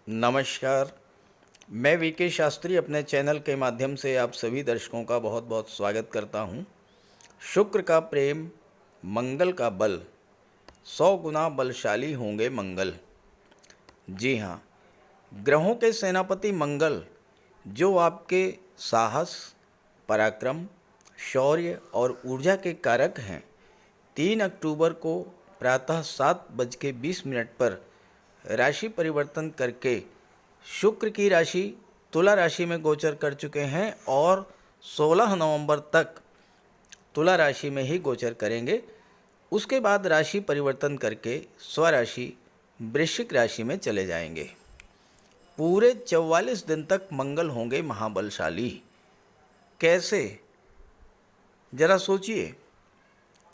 नमस्कार। मैं वीके शास्त्री अपने चैनल के माध्यम से आप सभी दर्शकों का बहुत बहुत स्वागत करता हूं। शुक्र का प्रेम, मंगल का बल, 100 गुना बलशाली होंगे मंगल। जी हाँ, ग्रहों के सेनापति मंगल जो आपके साहस, पराक्रम, शौर्य और ऊर्जा के कारक हैं, 3 अक्टूबर को प्रातः 7:20 पर राशि परिवर्तन करके शुक्र की राशि तुला राशि में गोचर कर चुके हैं और 16 नवंबर तक तुला राशि में ही गोचर करेंगे। उसके बाद राशि परिवर्तन करके स्वराशि वृश्चिक राशि में चले जाएंगे। पूरे 44 दिन तक मंगल होंगे महाबलशाली। कैसे? जरा सोचिए।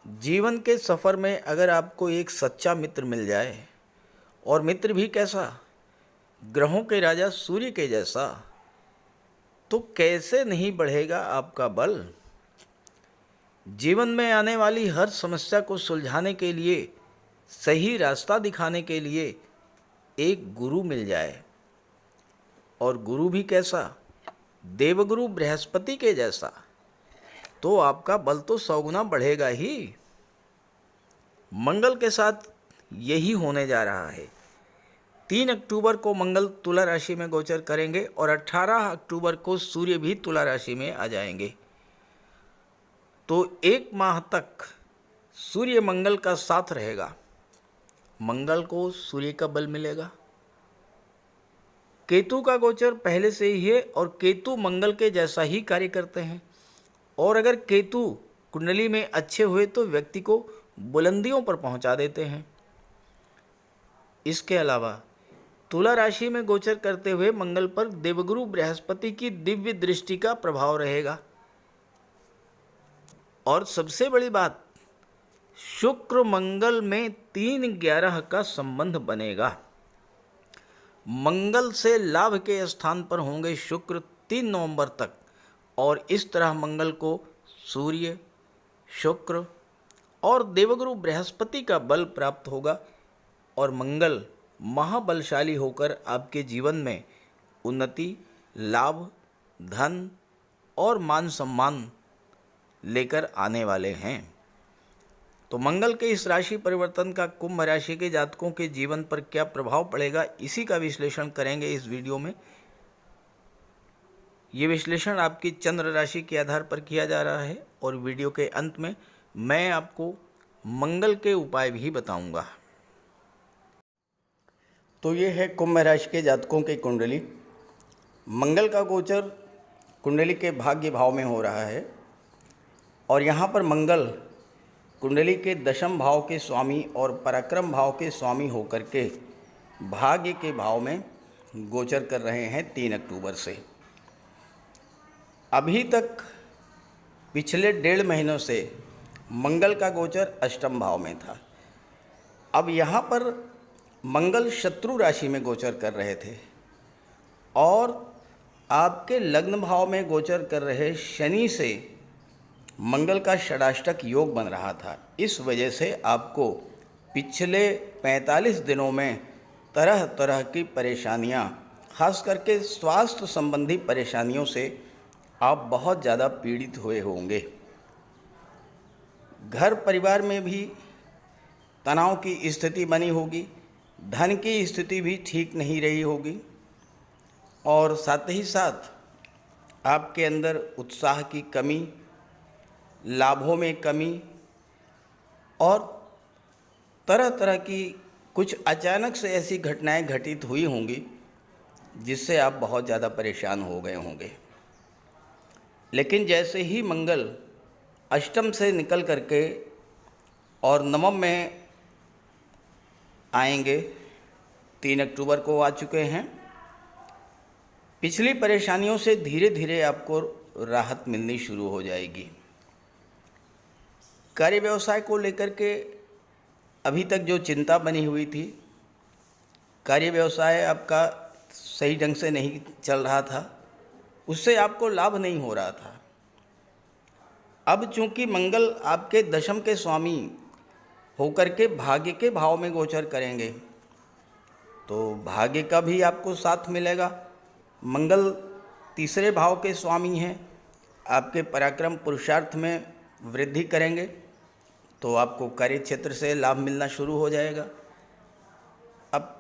जीवन के सफ़र में अगर आपको एक सच्चा मित्र मिल जाए, और मित्र भी कैसा, ग्रहों के राजा सूर्य के जैसा, तो कैसे नहीं बढ़ेगा आपका बल। जीवन में आने वाली हर समस्या को सुलझाने के लिए, सही रास्ता दिखाने के लिए एक गुरु मिल जाए, और गुरु भी कैसा, देवगुरु बृहस्पति के जैसा, तो आपका बल तो 100 गुना बढ़ेगा ही। मंगल के साथ यही होने जा रहा है। 3 अक्टूबर को मंगल तुला राशि में गोचर करेंगे और 18 अक्टूबर को सूर्य भी तुला राशि में आ जाएंगे। तो 1 माह तक सूर्य मंगल का साथ रहेगा। मंगल को सूर्य का बल मिलेगा। केतु का गोचर पहले से ही है और केतु मंगल के जैसा ही कार्य करते हैं, और अगर केतु कुंडली में अच्छे हुए तो व्यक्ति को बुलंदियों पर पहुंचा देते हैं। इसके अलावा तुला राशि में गोचर करते हुए मंगल पर देवगुरु बृहस्पति की दिव्य दृष्टि का प्रभाव रहेगा। और सबसे बड़ी बात, शुक्र मंगल में 3-11 का संबंध बनेगा। मंगल से लाभ के स्थान पर होंगे शुक्र 3 नवंबर तक, और इस तरह मंगल को सूर्य, शुक्र और देवगुरु बृहस्पति का बल प्राप्त होगा, और मंगल महाबलशाली होकर आपके जीवन में उन्नति, लाभ, धन और मान सम्मान लेकर आने वाले हैं। तो मंगल के इस राशि परिवर्तन का कुंभ राशि के जातकों के जीवन पर क्या प्रभाव पड़ेगा, इसी का विश्लेषण करेंगे इस वीडियो में। ये विश्लेषण आपकी चंद्र राशि के आधार पर किया जा रहा है, और वीडियो के अंत में मैं आपको मंगल के उपाय भी बताऊंगा। तो ये है कुंभ राशि के जातकों की कुंडली। मंगल का गोचर कुंडली के भाग्य भाव में हो रहा है, और यहाँ पर मंगल कुंडली के दशम भाव के स्वामी और पराक्रम भाव के स्वामी होकर के भाग्य के भाव में गोचर कर रहे हैं 3 अक्टूबर से। अभी तक पिछले 1.5 महीनों से मंगल का गोचर अष्टम भाव में था। अब यहाँ पर मंगल शत्रु राशि में गोचर कर रहे थे, और आपके लग्न भाव में गोचर कर रहे शनि से मंगल का षडाष्टक योग बन रहा था। इस वजह से आपको पिछले 45 दिनों में तरह तरह की परेशानियां, खास करके स्वास्थ्य संबंधी परेशानियों से आप बहुत ज़्यादा पीड़ित हुए होंगे। घर परिवार में भी तनाव की स्थिति बनी होगी, धन की स्थिति भी ठीक नहीं रही होगी, और साथ ही साथ आपके अंदर उत्साह की कमी, लाभों में कमी, और तरह तरह की कुछ अचानक से ऐसी घटनाएं घटित हुई होंगी जिससे आप बहुत ज़्यादा परेशान हो गए होंगे। लेकिन जैसे ही मंगल अष्टम से निकल करके और नवम में आएंगे, 3 अक्टूबर को आ चुके हैं, पिछली परेशानियों से धीरे धीरे आपको राहत मिलनी शुरू हो जाएगी। कार्य व्यवसाय को लेकर के अभी तक जो चिंता बनी हुई थी, कार्य व्यवसाय आपका सही ढंग से नहीं चल रहा था, उससे आपको लाभ नहीं हो रहा था। अब चूंकि मंगल आपके दशम के स्वामी होकर के भाग्य के भाव में गोचर करेंगे, तो भाग्य का भी आपको साथ मिलेगा। मंगल तीसरे भाव के स्वामी हैं, आपके पराक्रम पुरुषार्थ में वृद्धि करेंगे, तो आपको कार्य क्षेत्र से लाभ मिलना शुरू हो जाएगा। अब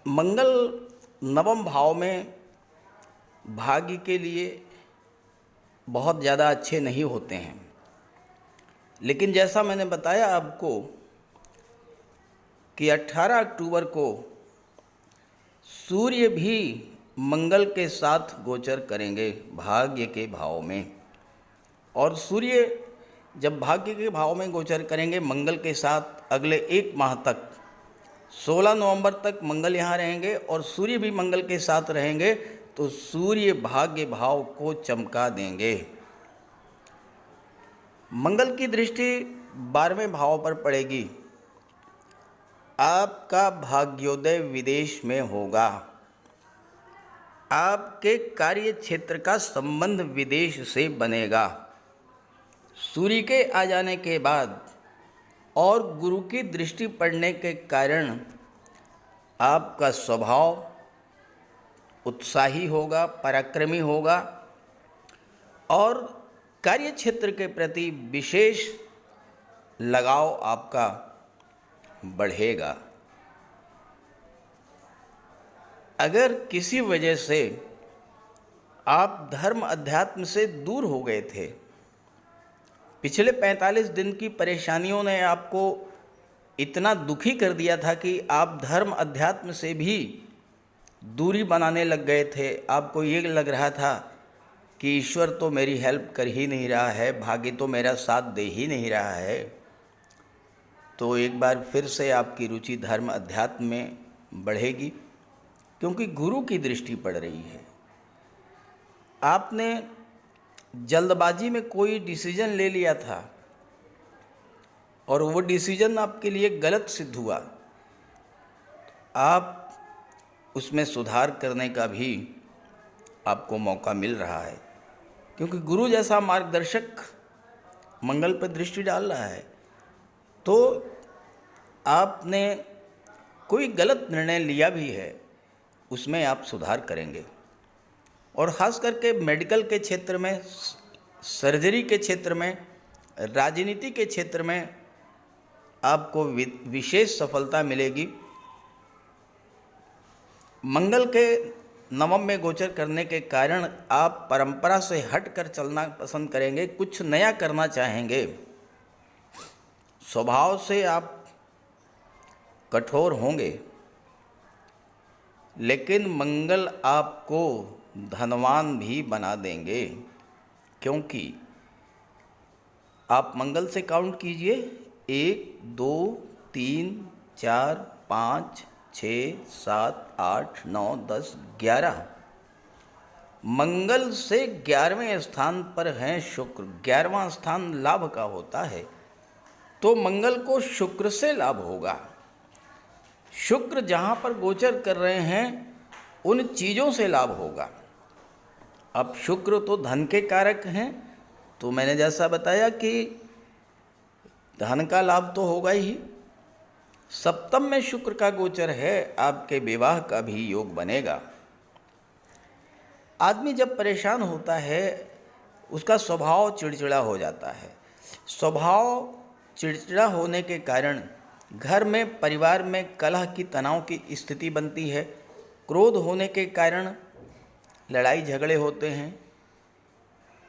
मंगल नवम भाव में भाग्य के लिए बहुत ज़्यादा अच्छे नहीं होते हैं, लेकिन जैसा मैंने बताया आपको कि 18 अक्टूबर को सूर्य भी मंगल के साथ गोचर करेंगे भाग्य के भाव में। और सूर्य जब भाग्य के भाव में गोचर करेंगे मंगल के साथ, अगले एक माह तक 16 नवंबर तक मंगल यहाँ रहेंगे और सूर्य भी मंगल के साथ रहेंगे, तो सूर्य भाग्य भाव को चमका देंगे। मंगल की दृष्टि 12वें भाव पर पड़ेगी। आपका भाग्योदय विदेश में होगा। आपके कार्य क्षेत्र का संबंध विदेश से बनेगा। सूर्य के आ जाने के बाद और गुरु की दृष्टि पड़ने के कारण आपका स्वभाव उत्साही होगा, पराक्रमी होगा और कार्य क्षेत्र के प्रति विशेष लगाव आपका बढ़ेगा। अगर किसी वजह से आप धर्म अध्यात्म से दूर हो गए थे, पिछले 45 दिन की परेशानियों ने आपको इतना दुखी कर दिया था कि आप धर्म अध्यात्म से भी दूरी बनाने लग गए थे, आपको ये लग रहा था कि ईश्वर तो मेरी हेल्प कर ही नहीं रहा है, भाग्य तो मेरा साथ दे ही नहीं रहा है, तो एक बार फिर से आपकी रुचि धर्म अध्यात्म में बढ़ेगी, क्योंकि गुरु की दृष्टि पड़ रही है। आपने जल्दबाजी में कोई डिसीजन ले लिया था और वो डिसीजन आपके लिए गलत सिद्ध हुआ, आप उसमें सुधार करने का भी आपको मौका मिल रहा है, क्योंकि गुरु जैसा मार्गदर्शक मंगल पर दृष्टि डाल रहा है। तो आपने कोई गलत निर्णय लिया भी है, उसमें आप सुधार करेंगे। और ख़ास करके मेडिकल के क्षेत्र में, सर्जरी के क्षेत्र में, राजनीति के क्षेत्र में आपको विशेष सफलता मिलेगी। मंगल के नवम में गोचर करने के कारण आप परंपरा से हटकर चलना पसंद करेंगे, कुछ नया करना चाहेंगे। स्वभाव से आप कठोर होंगे, लेकिन मंगल आपको धनवान भी बना देंगे, क्योंकि आप मंगल से काउंट कीजिए 1 2 3 4 5 6 7 8 9 10 11, मंगल से 11वें स्थान पर हैं शुक्र। 11वां स्थान लाभ का होता है, तो मंगल को शुक्र से लाभ होगा। शुक्र जहाँ पर गोचर कर रहे हैं उन चीज़ों से लाभ होगा। अब शुक्र तो धन के कारक हैं, तो मैंने जैसा बताया कि धन का लाभ तो होगा ही। सप्तम में शुक्र का गोचर है, आपके विवाह का भी योग बनेगा। आदमी जब परेशान होता है उसका स्वभाव चिड़चिड़ा हो जाता है। स्वभाव चिड़चिड़ा होने के कारण घर में, परिवार में कलह की, तनाव की स्थिति बनती है। क्रोध होने के कारण लड़ाई झगड़े होते हैं।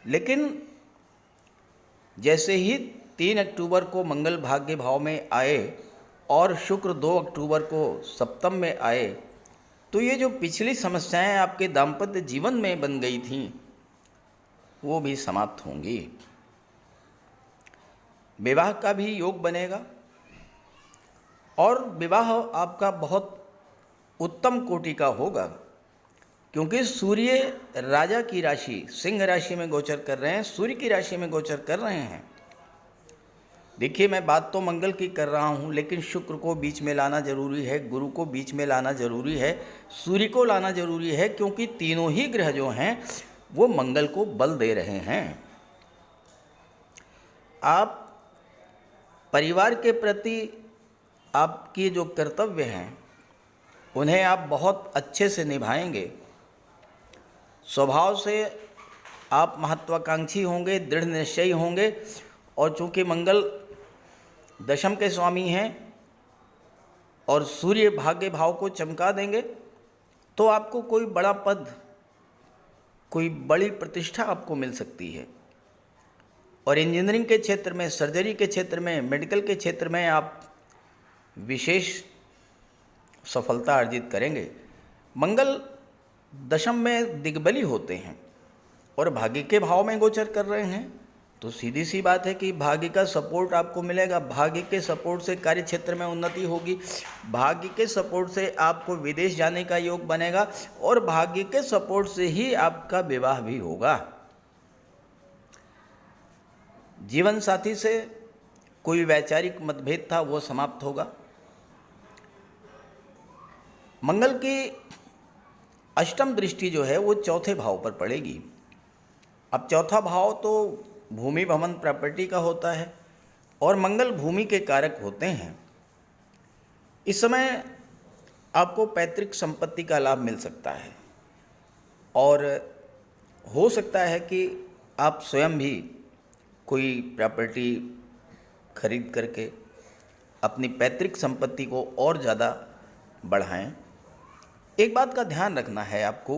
लेकिन जैसे ही 3 अक्टूबर को मंगल भाग्य भाव में आए और शुक्र 2 अक्टूबर को सप्तम में आए, तो ये जो पिछली समस्याएं आपके दाम्पत्य जीवन में बन गई थीं, वो भी समाप्त होंगी। विवाह का भी योग बनेगा और विवाह आपका बहुत उत्तम कोटि का होगा, क्योंकि सूर्य राजा की राशि सिंह राशि में गोचर कर रहे हैं, सूर्य की राशि में गोचर कर रहे हैं। देखिए, मैं बात तो मंगल की कर रहा हूँ, लेकिन शुक्र को बीच में लाना जरूरी है, गुरु को बीच में लाना जरूरी है, सूर्य को लाना जरूरी है, क्योंकि तीनों ही ग्रह जो हैं वो मंगल को बल दे रहे हैं। आप परिवार के प्रति आपके जो कर्तव्य हैं उन्हें आप बहुत अच्छे से निभाएंगे। स्वभाव से आप महत्वाकांक्षी होंगे, दृढ़ निश्चयी होंगे, और चूँकि मंगल दशम के स्वामी हैं और सूर्य भाग्य भाव को चमका देंगे, तो आपको कोई बड़ा पद, कोई बड़ी प्रतिष्ठा आपको मिल सकती है। और इंजीनियरिंग के क्षेत्र में, सर्जरी के क्षेत्र में, मेडिकल के क्षेत्र में आप विशेष सफलता अर्जित करेंगे। मंगल दशम में दिग्बली होते हैं और भाग्य के भाव में गोचर कर रहे हैं, तो सीधी सी बात है कि भाग्य का सपोर्ट आपको मिलेगा। भाग्य के सपोर्ट से कार्य क्षेत्र में उन्नति होगी, भाग्य के सपोर्ट से आपको विदेश जाने का योग बनेगा, और भाग्य के सपोर्ट से ही आपका विवाह भी होगा। जीवन साथी से कोई वैचारिक मतभेद था, वो समाप्त होगा। मंगल की अष्टम दृष्टि जो है वो चौथे भाव पर पड़ेगी। अब चौथा भाव तो भूमि भवन प्रॉपर्टी का होता है और मंगल भूमि के कारक होते हैं। इस समय आपको पैतृक संपत्ति का लाभ मिल सकता है और हो सकता है कि आप स्वयं भी कोई प्रॉपर्टी खरीद करके अपनी पैतृक संपत्ति को और ज़्यादा बढ़ाएं। एक बात का ध्यान रखना है आपको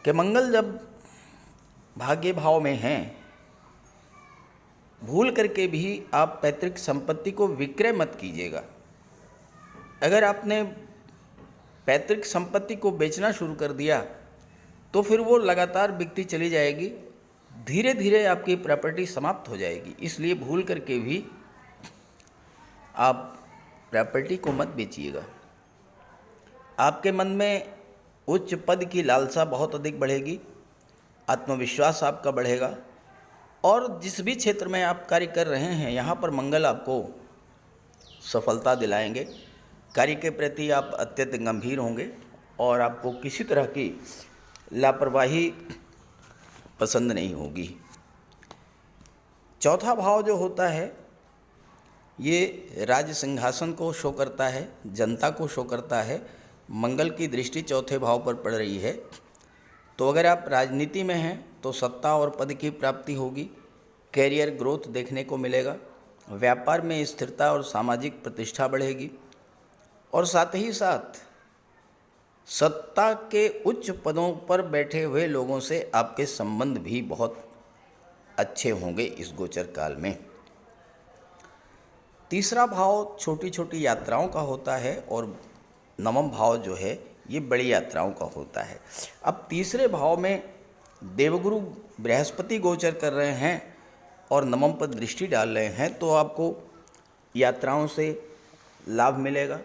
कि मंगल जब भाग्य भाव में हैं, भूल करके भी आप पैतृक संपत्ति को विक्रय मत कीजिएगा। अगर आपने पैतृक संपत्ति को बेचना शुरू कर दिया तो फिर वो लगातार बिकती चली जाएगी, धीरे धीरे आपकी प्रॉपर्टी समाप्त हो जाएगी। इसलिए भूल करके भी आप प्रॉपर्टी को मत बेचिएगा। आपके मन में उच्च पद की लालसा बहुत अधिक बढ़ेगी, आत्मविश्वास आपका बढ़ेगा, और जिस भी क्षेत्र में आप कार्य कर रहे हैं यहाँ पर मंगल आपको सफलता दिलाएंगे। कार्य के प्रति आप अत्यंत गंभीर होंगे और आपको किसी तरह की लापरवाही पसंद नहीं होगी। चौथा भाव जो होता है ये राज सिंहासन को शो करता है, जनता को शो करता है। मंगल की दृष्टि चौथे भाव पर पड़ रही है, तो अगर आप राजनीति में हैं तो सत्ता और पद की प्राप्ति होगी, कैरियर ग्रोथ देखने को मिलेगा, व्यापार में स्थिरता और सामाजिक प्रतिष्ठा बढ़ेगी, और साथ ही साथ सत्ता के उच्च पदों पर बैठे हुए लोगों से आपके संबंध भी बहुत अच्छे होंगे इस गोचर काल में। तीसरा भाव छोटी छोटी यात्राओं का होता है और नवम भाव जो है ये बड़ी यात्राओं का होता है। अब तीसरे भाव में देवगुरु बृहस्पति गोचर कर रहे हैं और नवम पर दृष्टि डाल रहे हैं, तो आपको यात्राओं से लाभ मिलेगा।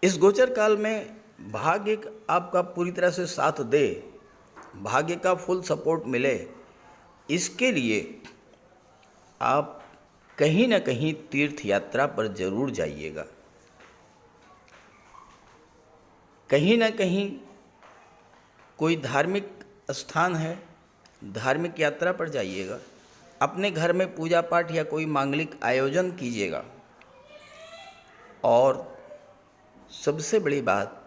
इस गोचर काल में भाग्य आपका पूरी तरह से साथ दे, भाग्य का फुल सपोर्ट मिले, इसके लिए आप कहीं ना कहीं तीर्थ यात्रा पर जरूर जाइएगा। कहीं ना कहीं कोई धार्मिक स्थान है, धार्मिक यात्रा पर जाइएगा। अपने घर में पूजा पाठ या कोई मांगलिक आयोजन कीजिएगा। और सबसे बड़ी बात,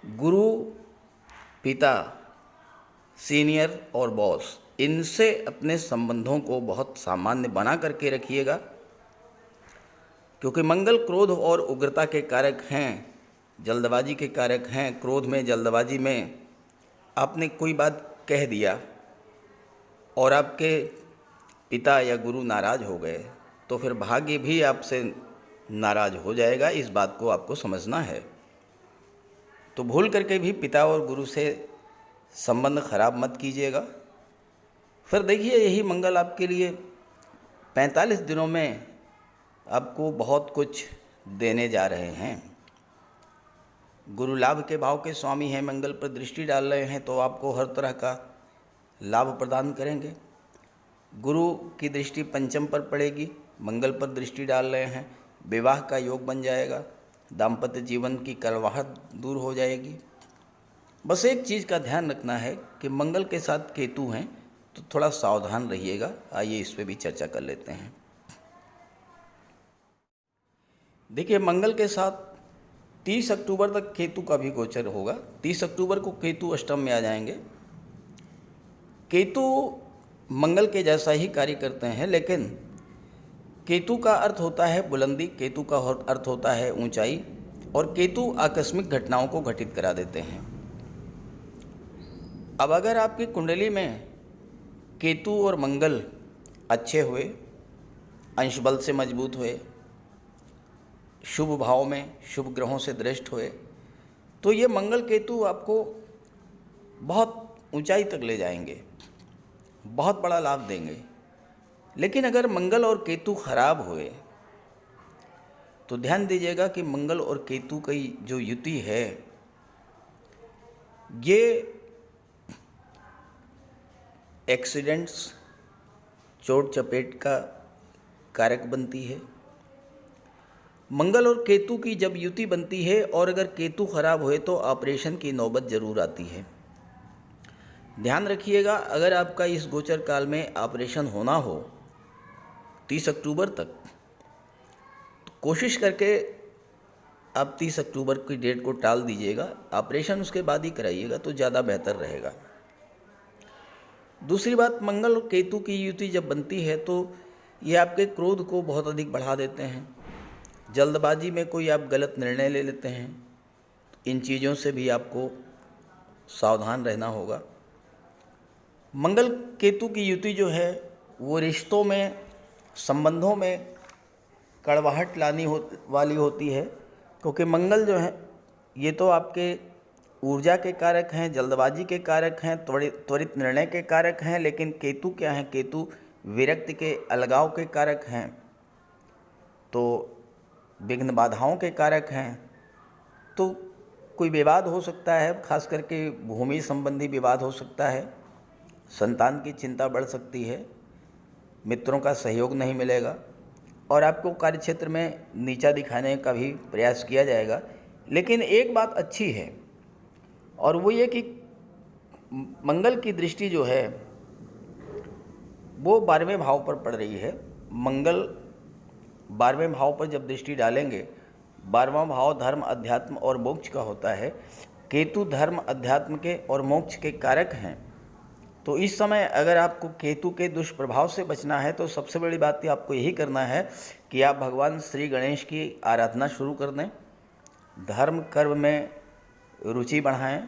गुरु, पिता, सीनियर और बॉस, इनसे अपने संबंधों को बहुत सामान्य बना करके रखिएगा, क्योंकि मंगल क्रोध और उग्रता के कारक हैं, जल्दबाजी के कारक हैं। क्रोध में, जल्दबाजी में आपने कोई बात कह दिया और आपके पिता या गुरु नाराज़ हो गए, तो फिर भाग्य भी आपसे नाराज़ हो जाएगा। इस बात को आपको समझना है। तो भूल करके भी पिता और गुरु से संबंध खराब मत कीजिएगा। फिर देखिए, यही मंगल आपके लिए 45 दिनों में आपको बहुत कुछ देने जा रहे हैं। गुरु लाभ के भाव के स्वामी हैं, मंगल पर दृष्टि डाल रहे हैं, तो आपको हर तरह का लाभ प्रदान करेंगे। गुरु की दृष्टि पंचम पर पड़ेगी, मंगल पर दृष्टि डाल रहे हैं, विवाह का योग बन जाएगा, दाम्पत्य जीवन की कलवाहट दूर हो जाएगी। बस एक चीज़ का ध्यान रखना है कि मंगल के साथ केतु हैं, तो थोड़ा सावधान रहिएगा। आइए इस पर भी चर्चा कर लेते हैं। देखिए, मंगल के साथ 30 अक्टूबर तक केतु का भी गोचर होगा। 30 अक्टूबर को केतु अष्टम में आ जाएंगे। केतु मंगल के जैसा ही कार्य करते हैं, लेकिन केतु का अर्थ होता है बुलंदी, केतु का अर्थ होता है ऊंचाई, और केतु आकस्मिक घटनाओं को घटित करा देते हैं। अब अगर आपकी कुंडली में केतु और मंगल अच्छे हुए, अंश बल से मजबूत हुए, शुभ भाव में शुभ ग्रहों से दृष्ट हुए, तो ये मंगल केतु आपको बहुत ऊंचाई तक ले जाएंगे, बहुत बड़ा लाभ देंगे। लेकिन अगर मंगल और केतु खराब हुए तो ध्यान दीजिएगा कि मंगल और केतु की जो युति है ये एक्सीडेंट्स, चोट चपेट का कारक बनती है। मंगल और केतु की जब युति बनती है और अगर केतु खराब हुए तो ऑपरेशन की नौबत जरूर आती है। ध्यान रखिएगा, अगर आपका इस गोचर काल में ऑपरेशन होना हो 30 अक्टूबर तक, तो कोशिश करके आप 30 अक्टूबर की डेट को टाल दीजिएगा, ऑपरेशन उसके बाद ही कराइएगा तो ज़्यादा बेहतर रहेगा। दूसरी बात, मंगल और केतु की युति जब बनती है तो ये आपके क्रोध को बहुत अधिक बढ़ा देते हैं। जल्दबाजी में कोई आप गलत निर्णय ले लेते हैं, तो इन चीज़ों से भी आपको सावधान रहना होगा। मंगल केतु की युति जो है वो रिश्तों में, संबंधों में कड़वाहट लानी वाली होती है, क्योंकि मंगल जो है ये तो आपके ऊर्जा के कारक हैं, जल्दबाजी के कारक हैं, त्वरित निर्णय के कारक हैं। लेकिन केतु क्या है? केतु विरक्ति के, अलगाव के कारक हैं, तो विघ्न बाधाओं के कारक हैं। तो कोई विवाद हो सकता है, खास करके भूमि संबंधी विवाद हो सकता है, संतान की चिंता बढ़ सकती है, मित्रों का सहयोग नहीं मिलेगा और आपको कार्यक्षेत्र में नीचा दिखाने का भी प्रयास किया जाएगा। लेकिन एक बात अच्छी है और वो ये कि मंगल की दृष्टि जो है वो 12वें भाव पर पड़ रही है। मंगल 12वें भाव पर जब दृष्टि डालेंगे, 12वां भाव धर्म, अध्यात्म और मोक्ष का होता है। केतु धर्म, अध्यात्म के और मोक्ष के कारक हैं। तो इस समय अगर आपको केतु के दुष्प्रभाव से बचना है तो सबसे बड़ी बात आपको यही करना है कि आप भगवान श्री गणेश की आराधना शुरू कर दें, धर्म कर्म में रुचि बढ़ाएं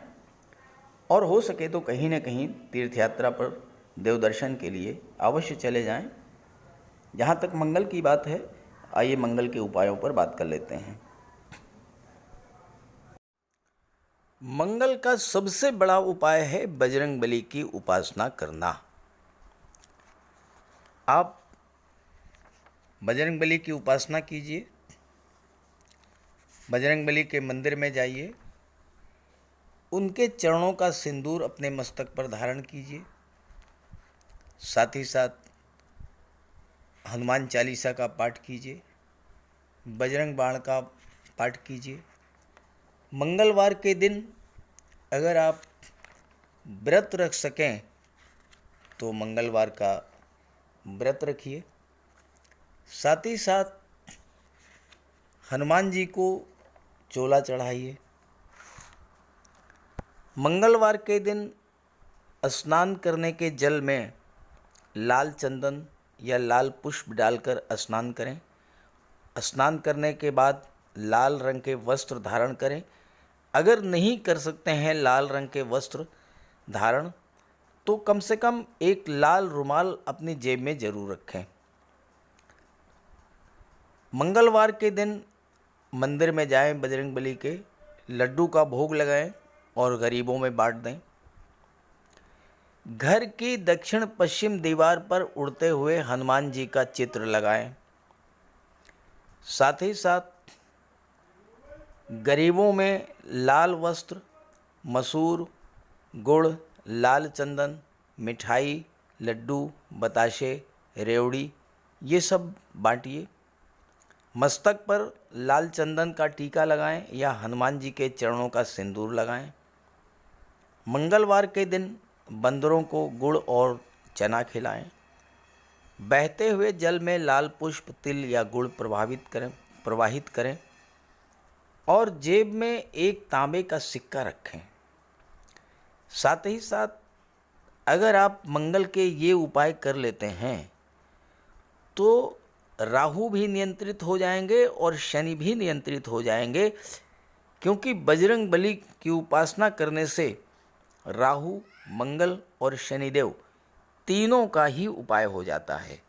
और हो सके तो कहीं न कहीं तीर्थ यात्रा पर देव दर्शन के लिए अवश्य चले जाएं। जहाँ तक मंगल की बात है, आइए मंगल के उपायों पर बात कर लेते हैं। मंगल का सबसे बड़ा उपाय है बजरंगबली की उपासना करना। आप बजरंगबली की उपासना कीजिए, बजरंगबली के मंदिर में जाइए, उनके चरणों का सिंदूर अपने मस्तक पर धारण कीजिए, साथ ही साथ हनुमान चालीसा का पाठ कीजिए, बजरंग बाण का पाठ कीजिए। मंगलवार के दिन अगर आप व्रत रख सकें तो मंगलवार का व्रत रखिए। साथ ही साथ हनुमान जी को चोला चढ़ाइए। मंगलवार के दिन स्नान करने के जल में लाल चंदन या लाल पुष्प डालकर स्नान करें। स्नान करने के बाद लाल रंग के वस्त्र धारण करें। अगर नहीं कर सकते हैं लाल रंग के वस्त्र धारण, तो कम से कम एक लाल रुमाल अपनी जेब में जरूर रखें। मंगलवार के दिन मंदिर में जाएं, बजरंगबली के लड्डू का भोग लगाएं और गरीबों में बांट दें। घर की दक्षिण पश्चिम दीवार पर उड़ते हुए हनुमान जी का चित्र लगाएं। साथ ही साथ गरीबों में लाल वस्त्र, मसूर, गुड़, लाल चंदन, मिठाई, लड्डू, बताशे, रेवड़ी, ये सब बांटिए। मस्तक पर लाल चंदन का टीका लगाएं या हनुमान जी के चरणों का सिंदूर लगाएं। मंगलवार के दिन बंदरों को गुड़ और चना खिलाएं। बहते हुए जल में लाल पुष्प, तिल या गुड़ प्रवाहित करें और जेब में एक तांबे का सिक्का रखें। साथ ही साथ अगर आप मंगल के ये उपाय कर लेते हैं तो राहु भी नियंत्रित हो जाएंगे और शनि भी नियंत्रित हो जाएंगे, क्योंकि बजरंग बली की उपासना करने से राहु, मंगल और शनिदेव तीनों का ही उपाय हो जाता है।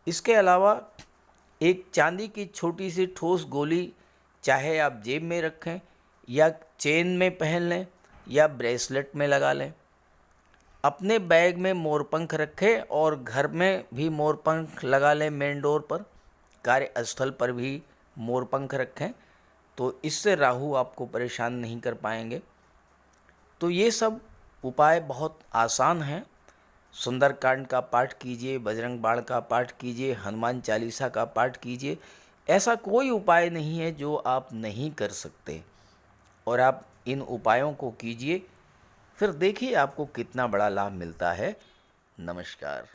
इसके अलावा एक चांदी की छोटी सी ठोस गोली चाहे आप जेब में रखें या चेन में पहन लें या ब्रेसलेट में लगा लें। अपने बैग में मोरपंख रखें और घर में भी मोरपंख लगा लें। मेन डोर पर, कार्यस्थल पर भी मोरपंख रखें, तो इससे राहु आपको परेशान नहीं कर पाएंगे। तो ये सब उपाय बहुत आसान हैं। सुंदरकांड का पाठ कीजिए, बजरंग बाण का पाठ कीजिए, हनुमान चालीसा का पाठ कीजिए। ऐसा कोई उपाय नहीं है जो आप नहीं कर सकते, और आप इन उपायों को कीजिए, फिर देखिए आपको कितना बड़ा लाभ मिलता है। नमस्कार।